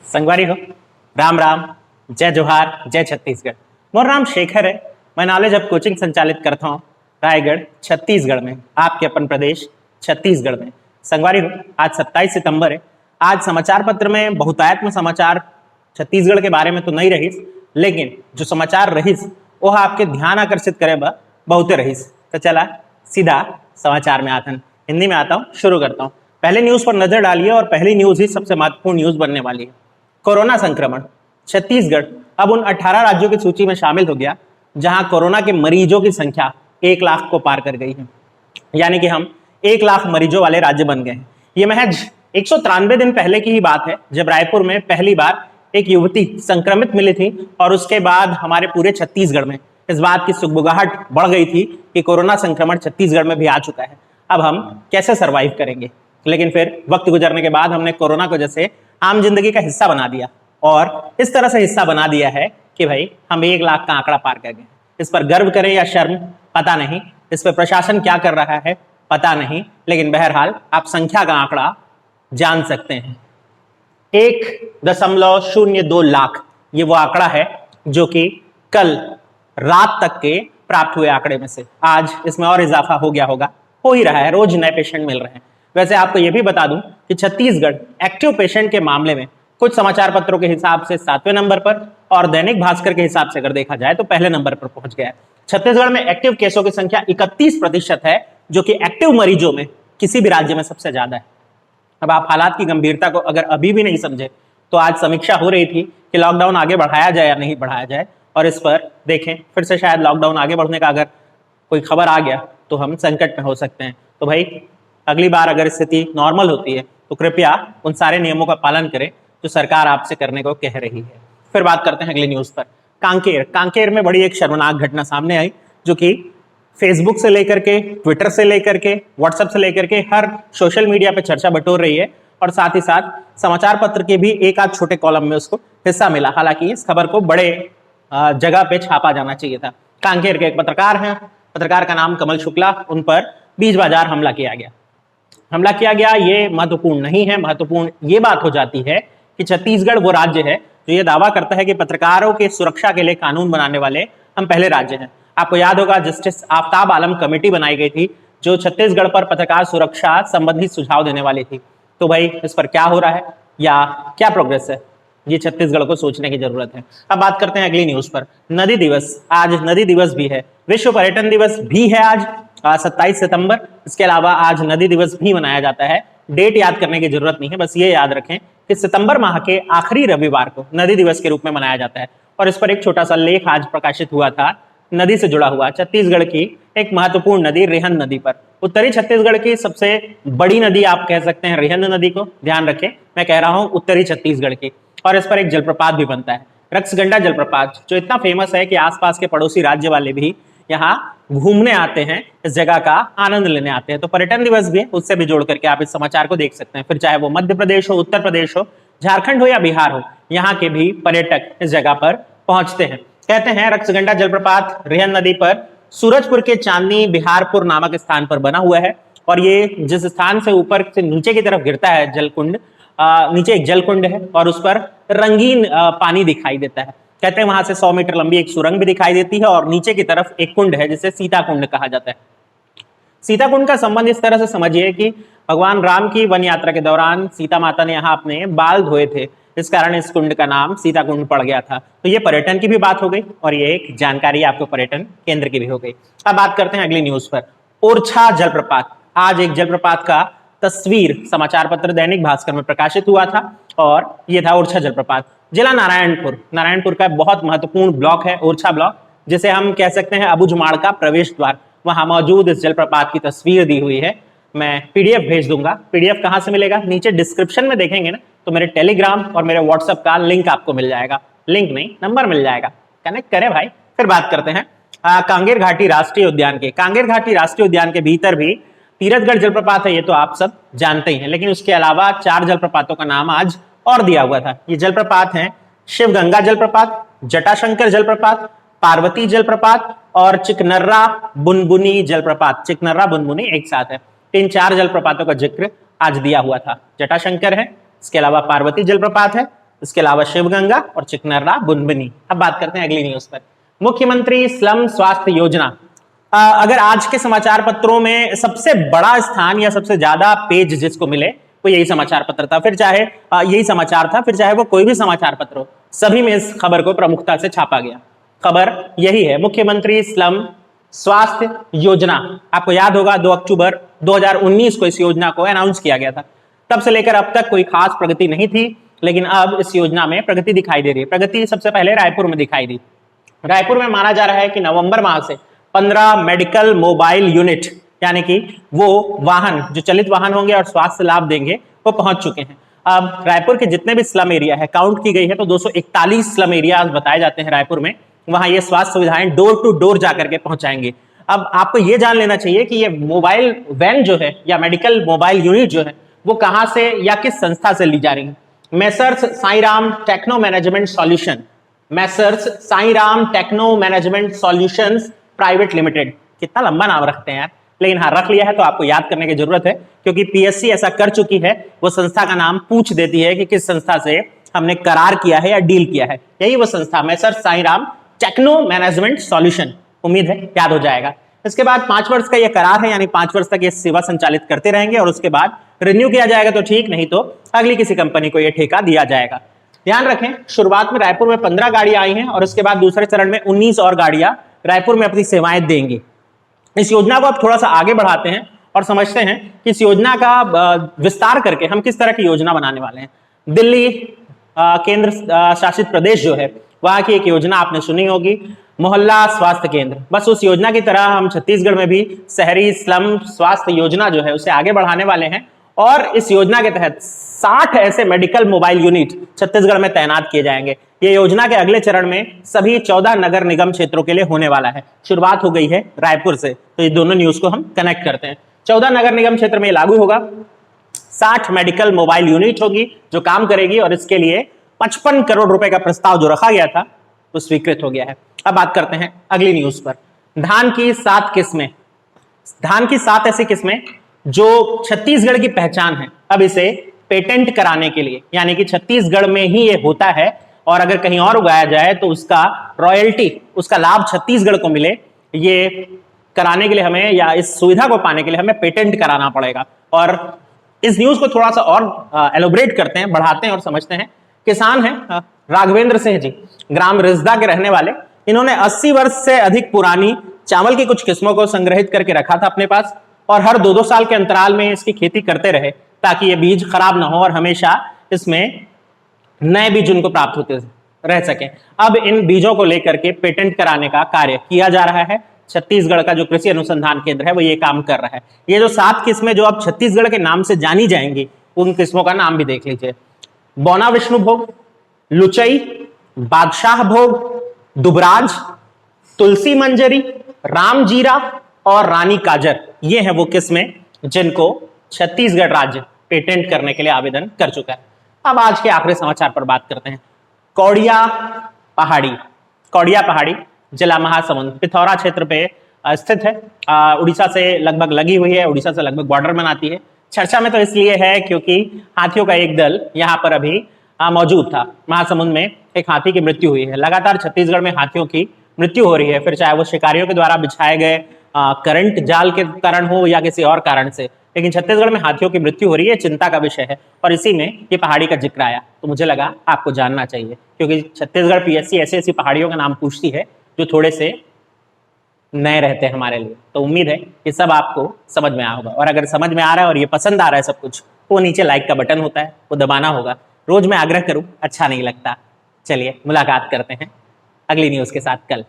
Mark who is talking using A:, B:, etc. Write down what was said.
A: संगवारी हो, राम राम, जय जोहार, जय छत्तीसगढ़। मोर नाम शेखर है। मैं नॉलेज अब कोचिंग संचालित करता हूँ रायगढ़ छत्तीसगढ़ में, आपके अपन प्रदेश छत्तीसगढ़ में। संगवारी हो, आज 27 सितंबर है। आज समाचार पत्र में बहुतायत में समाचार छत्तीसगढ़ के बारे में तो नहीं रहीस, लेकिन जो समाचार रहीस वो आपके ध्यान आकर्षित करे बहुते रहीस। तो चला सीधा समाचार में आता हूँ, हिंदी में आता हूँ, शुरू करता हूँ। पहले न्यूज पर नजर डालिए और पहली न्यूज ही सबसे महत्वपूर्ण न्यूज बनने वाली है। कोरोना संक्रमण, छत्तीसगढ़ अब उन 18 राज्यों की सूची में शामिल हो गया जहां कोरोना के मरीजों की संख्या 1 लाख को पार कर गई है। यानी कि हम 1 लाख मरीजों वाले राज्य बन गए हैं। ये महज 193 दिन पहले की ही बात है जब रायपुर में पहली बार एक युवती संक्रमित मिली थी और उसके बाद हमारे पूरे छत्तीसगढ़ में इस बात की सुगबुगाहट बढ़ गई थी कि कोरोना संक्रमण छत्तीसगढ़ में भी आ चुका है। अब हम कैसे सरवाइव करेंगे? लेकिन फिर वक्त गुजरने के बाद हमने कोरोना को जैसे आम जिंदगी का हिस्सा बना दिया और इस तरह से हिस्सा बना दिया है कि भाई हम 1 लाख का आंकड़ा पार कर गए। इस पर गर्व करें या शर्म पता नहीं, इस पर प्रशासन क्या कर रहा है पता नहीं, लेकिन बहरहाल आप संख्या का आंकड़ा जान सकते हैं। 1.02 लाख ये वो आंकड़ा है जो कि कल रात तक के प्राप्त हुए आंकड़े में से आज इसमें और इजाफा हो गया होगा, हो ही रहा है। रोज नए पेशेंट मिल रहे हैं। वैसे आपको यह भी बता दूं कि छत्तीसगढ़ एक्टिव पेशेंट के मामले में कुछ समाचार पत्रों के हिसाब से 7वें नंबर पर और दैनिक भास्कर के हिसाब से अगर देखा जाए तो पहले नंबर पर पहुंच गया है। छत्तीसगढ़ में एक्टिव केसों की संख्या 31% है, जो कि एक्टिव मरीजों में किसी भी राज्य में सबसे ज्यादा है। अब आप हालात की गंभीरता को अगर अभी भी नहीं समझे तो आज समीक्षा हो रही थी कि लॉकडाउन आगे बढ़ाया जाए या नहीं बढ़ाया जाए, और इस पर देखें फिर से शायद लॉकडाउन आगे बढ़ने का अगर कोई खबर आ गया तो हम संकट में हो सकते हैं। तो भाई अगली बार अगर स्थिति नॉर्मल होती है तो कृपया उन सारे नियमों का पालन करें जो सरकार आपसे करने को कह रही है। फिर बात करते हैं अगली न्यूज पर। कांकेर में बड़ी एक शर्मनाक घटना सामने आई जो कि फेसबुक से लेकर के, ट्विटर से लेकर के, व्हाट्सएप से लेकर के हर सोशल मीडिया पे चर्चा बटोर रही है और साथ ही साथ समाचार पत्र के भी एक आध छोटे कॉलम में उसको हिस्सा मिला। हालांकि इस खबर को बड़े जगह पे छापा जाना चाहिए था। कांकेर के एक पत्रकार हैं, पत्रकार का नाम कमल शुक्ला, उन पर बीच बाजार हमला किया गया। ये महत्वपूर्ण नहीं है। महत्वपूर्ण ये बात हो जाती है कि छत्तीसगढ़ वो राज्य है जो ये दावा करता है कि पत्रकारों के सुरक्षा के लिए कानून बनाने वाले हम पहले राज्य हैं। आपको याद होगा जस्टिस आफ्ताब आलम कमेटी बनाई गई थी जो छत्तीसगढ़ पर पत्रकार सुरक्षा संबंधी सुझाव देने वाली थी। तो भाई इस पर क्या हो रहा है या क्या प्रोग्रेस है, ये छत्तीसगढ़ को सोचने की जरूरत है। अब बात करते हैं अगली न्यूज पर। नदी दिवस, आज नदी दिवस भी है, विश्व पर्यटन दिवस भी है आज 27 सितंबर। इसके अलावा आज नदी दिवस भी मनाया जाता है। डेट याद करने की जरूरत नहीं है, बस ये याद रखें कि सितंबर माह के आखिरी रविवार को नदी दिवस के रूप में मनाया जाता है। और इस पर एक छोटा सा लेख आज प्रकाशित हुआ था नदी से जुड़ा हुआ, छत्तीसगढ़ की एक महत्वपूर्ण नदी रेहन नदी पर। उत्तरी छत्तीसगढ़ की सबसे बड़ी नदी आप कह सकते हैं रेहन नदी को, ध्यान रखें मैं कह रहा हूं उत्तरी छत्तीसगढ़ की। और इस पर एक जलप्रपात भी बनता है, रक्सगंडा जलप्रपात, जो इतना फेमस है कि आसपास के पड़ोसी राज्य वाले भी यहाँ घूमने आते हैं, इस जगह का आनंद लेने आते हैं। तो पर्यटन दिवस भी है, उससे भी जोड़ करके आप इस समाचार को देख सकते हैं। फिर चाहे वो मध्य प्रदेश हो, उत्तर प्रदेश हो, झारखंड हो या बिहार हो, यहाँ के भी पर्यटक इस जगह पर पहुंचते हैं। कहते हैं रक्सगंडा जलप्रपात रेहन नदी पर सूरजपुर के चांदनी बिहारपुर नामक स्थान पर बना हुआ है। और ये जिस स्थान से ऊपर से नीचे की तरफ गिरता है जलकुंड, नीचे एक जलकुंड है और उस पर रंगीन पानी दिखाई देता है। कहते हैं वहां से 100 मीटर लंबी एक सुरंग भी दिखाई देती है और नीचे की तरफ एक कुंड है जिसे सीता कुंड कहा जाता है। सीता कुंड का संबंध इस तरह से समझिए कि भगवान राम की वन यात्रा के दौरान सीता माता ने यहाँ अपने बाल धोए थे, इस कारण इस कुंड का नाम सीता कुंड पड़ गया था। तो ये पर्यटन की भी बात हो गई और ये एक जानकारी आपको पर्यटन केंद्र की भी हो गई। अब बात करते हैं अगली न्यूज पर। ओरछा जलप्रपात, आज एक जलप्रपात का तस्वीर समाचार पत्र दैनिक भास्कर में प्रकाशित हुआ था और ये था ओरछा जलप्रपात। जिला नारायणपुर का बहुत महत्वपूर्ण ब्लॉक है ओरछा ब्लॉक, जिसे हम कह सकते हैं अबुझमाड़ का प्रवेश द्वार। वहां मौजूद इस जलप्रपात की तस्वीर दी हुई है। मैं पीडीएफ भेज दूंगा। पीडीएफ कहां से मिलेगा? नीचे डिस्क्रिप्शन में देखेंगे ना तो मेरे टेलीग्राम और मेरे व्हाट्सएप का लिंक आपको मिल जाएगा। लिंक नहीं, नंबर मिल जाएगा, कनेक्ट करें भाई। फिर बात करते हैं कांगेर घाटी राष्ट्रीय उद्यान के। कांगेर घाटी राष्ट्रीय उद्यान के भीतर भी तीरथगढ़ जलप्रपात है, ये तो आप सब जानते ही हैं, लेकिन उसके अलावा 4 जलप्रपातों का नाम आज और दिया हुआ था। ये जलप्रपात हैं शिवगंगा जलप्रपात, जटाशंकर जलप्रपात, पार्वती जलप्रपात और चिकनर्रा बुनबुनी जलप्रपात। चिकनर्रा बुनबुनी एक साथ है। इन 4 जलप्रपातों का जिक्र आज दिया हुआ था। जटाशंकर है, इसके अलावा पार्वती जलप्रपात है, इसके अलावा शिवगंगा और चिकनर्रा बुनबनी। अब बात करते हैं अगली न्यूज पर। मुख्यमंत्री स्लम स्वास्थ्य योजना। अगर आज के समाचार पत्रों में सबसे बड़ा स्थान या सबसे ज्यादा पेज जिसको मिले वो यही समाचार पत्र था, फिर चाहे यही समाचार था, फिर चाहे वो कोई भी समाचार पत्र हो, सभी में इस खबर को प्रमुखता से छापा गया। खबर यही है, मुख्यमंत्री स्लम स्वास्थ्य योजना। आपको याद होगा 2 अक्टूबर 2019 को इस योजना को अनाउंस किया गया था। तब से लेकर अब तक कोई खास प्रगति नहीं थी, लेकिन अब इस योजना में प्रगति दिखाई दे रही है। प्रगति सबसे पहले रायपुर में दिखाई दी। रायपुर में माना जा रहा है कि नवंबर माह से 15 मेडिकल मोबाइल यूनिट, यानी कि वो वाहन जो चलित वाहन होंगे और स्वास्थ्य लाभ देंगे, वो पहुंच चुके हैं। अब रायपुर के जितने भी स्लम एरिया है, काउंट की गई है तो 241 स्लम एरिया बताए जाते हैं रायपुर में, वहां ये स्वास्थ्य सुविधाएं डोर टू डोर जाकर के पहुंचाएंगे। अब आपको ये जान लेना चाहिए कि ये मोबाइल वैन जो है या मेडिकल मोबाइल यूनिट जो है वो कहां से या किस संस्था से ली जा रही है। Messrs Sairam techno management solution, Messrs Sairam techno management solutions private limited. कितना लंबा नाम रखते हैं यार, लेकिन हाँ रख लिया है तो आपको याद करने की जरूरत है, क्योंकि पीएससी ऐसा कर चुकी है, वो संस्था का नाम पूछ देती है कि किस संस्था से हमने करार किया है या डील किया है। यही वो संस्था Messrs Sairam techno management solution, उम्मीद है याद हो जाएगा। इसके बाद 5 वर्ष का यह करार है, यानी 5 वर्ष तक ये सेवा संचालित करते रहेंगे और उसके बाद रिन्यू किया जाएगा तो ठीक, नहीं तो अगली किसी कंपनी को यह ठेका दिया जाएगा। ध्यान रखें, शुरुआत में रायपुर में 15 गाड़ियां आई हैं और उसके बाद दूसरे चरण में 19 और गाड़ियां रायपुर में अपनी सेवाएं देंगी। इस योजना को अब थोड़ा सा आगे बढ़ाते हैं और समझते हैं कि इस योजना का विस्तार करके हम किस तरह की योजना बनाने वाले हैं। दिल्ली केंद्र शासित प्रदेश जो है, वहां की एक योजना आपने सुनी होगी, मोहल्ला स्वास्थ्य केंद्र। बस उस योजना की तरह हम छत्तीसगढ़ में भी शहरी स्लम स्वास्थ्य योजना जो है उसे आगे बढ़ाने वाले हैं और इस योजना के तहत 60 ऐसे मेडिकल मोबाइल यूनिट छत्तीसगढ़ में तैनात किए जाएंगे। ये योजना के अगले चरण में सभी 14 नगर निगम क्षेत्रों के लिए होने वाला है। शुरुआत हो गई है रायपुर से, तो ये दोनों न्यूज को हम कनेक्ट करते हैं। 14 नगर निगम क्षेत्र में लागू होगा, 60 मेडिकल मोबाइल यूनिट होगी जो काम करेगी और इसके लिए 55 करोड़ रुपए का प्रस्ताव जो रखा गया था वो स्वीकृत हो गया है। अब बात करते हैं अगली न्यूज पर। धान की 7 किस्में, धान की 7 ऐसी किस्में जो छत्तीसगढ़ की पहचान है, अब इसे पेटेंट कराने के लिए, यानी कि छत्तीसगढ़ में ही ये होता है और अगर कहीं और उगाया जाए तो उसका रॉयल्टी, उसका लाभ छत्तीसगढ़ को मिले, ये कराने के लिए हमें या इस सुविधा को पाने के लिए हमें पेटेंट कराना पड़ेगा। और इस न्यूज को थोड़ा सा और एलोबरेट करते हैं, बढ़ाते हैं और समझते हैं। किसान हैं राघवेंद्र सिंह जी, ग्राम रिजदा के रहने वाले। इन्होंने 80 वर्ष से अधिक पुरानी चावल की कुछ किस्मों को संग्रहित करके रखा था अपने पास और हर 2-2 साल के अंतराल में इसकी खेती करते रहे ताकि ये बीज खराब ना हो और हमेशा इसमें नए बीज उनको प्राप्त होते रह सके। अब इन बीजों को लेकर के पेटेंट कराने का कार्य किया जा रहा है। छत्तीसगढ़ का जो कृषि अनुसंधान केंद्र है वो ये काम कर रहा है। ये जो 7 किस्में जो अब छत्तीसगढ़ के नाम से जानी जाएंगी, उन किस्मों का नाम भी देख लीजिए। बौना विष्णु भोग, लुचई, बादशाह भोग, दुबराज, तुलसी मंजरी, राम जीरा और रानी काजर, ये हैं वो किस्में जिनको छत्तीसगढ़ राज्य पेटेंट करने के लिए आवेदन कर चुका है। अब आज के आखिरी समाचार पर बात करते हैं। कौड़िया पहाड़ी, कौड़िया पहाड़ी जिला महासमुंद पिथौरा क्षेत्र पे स्थित है। उड़ीसा से लगभग लगी हुई है, उड़ीसा से लगभग बॉर्डर बनाती है। चर्चा में तो इसलिए है क्योंकि हाथियों का एक दल यहाँ पर अभी मौजूद था। महासमुंद में एक हाथी की मृत्यु हुई है। लगातार छत्तीसगढ़ में हाथियों की मृत्यु हो रही है, फिर चाहे वो शिकारियों के द्वारा बिछाए गए करंट जाल के कारण हो या किसी और कारण से, लेकिन छत्तीसगढ़ में हाथियों की मृत्यु हो रही है, चिंता का विषय है। और इसी में ये पहाड़ी का जिक्र आया तो मुझे लगा आपको जानना चाहिए, क्योंकि छत्तीसगढ़ पीएससी ऐसी ऐसी पहाड़ियों का नाम पूछती है जो थोड़े से नए रहते हैं हमारे लिए। तो उम्मीद है कि सब आपको समझ में आया होगा, और अगर समझ में आ रहा है और ये पसंद आ रहा है सब कुछ, तो नीचे लाइक का बटन होता है वो दबाना होगा। रोज मैं आग्रह करूं, अच्छा नहीं लगता। चलिए मुलाकात करते हैं अगली न्यूज के साथ कल।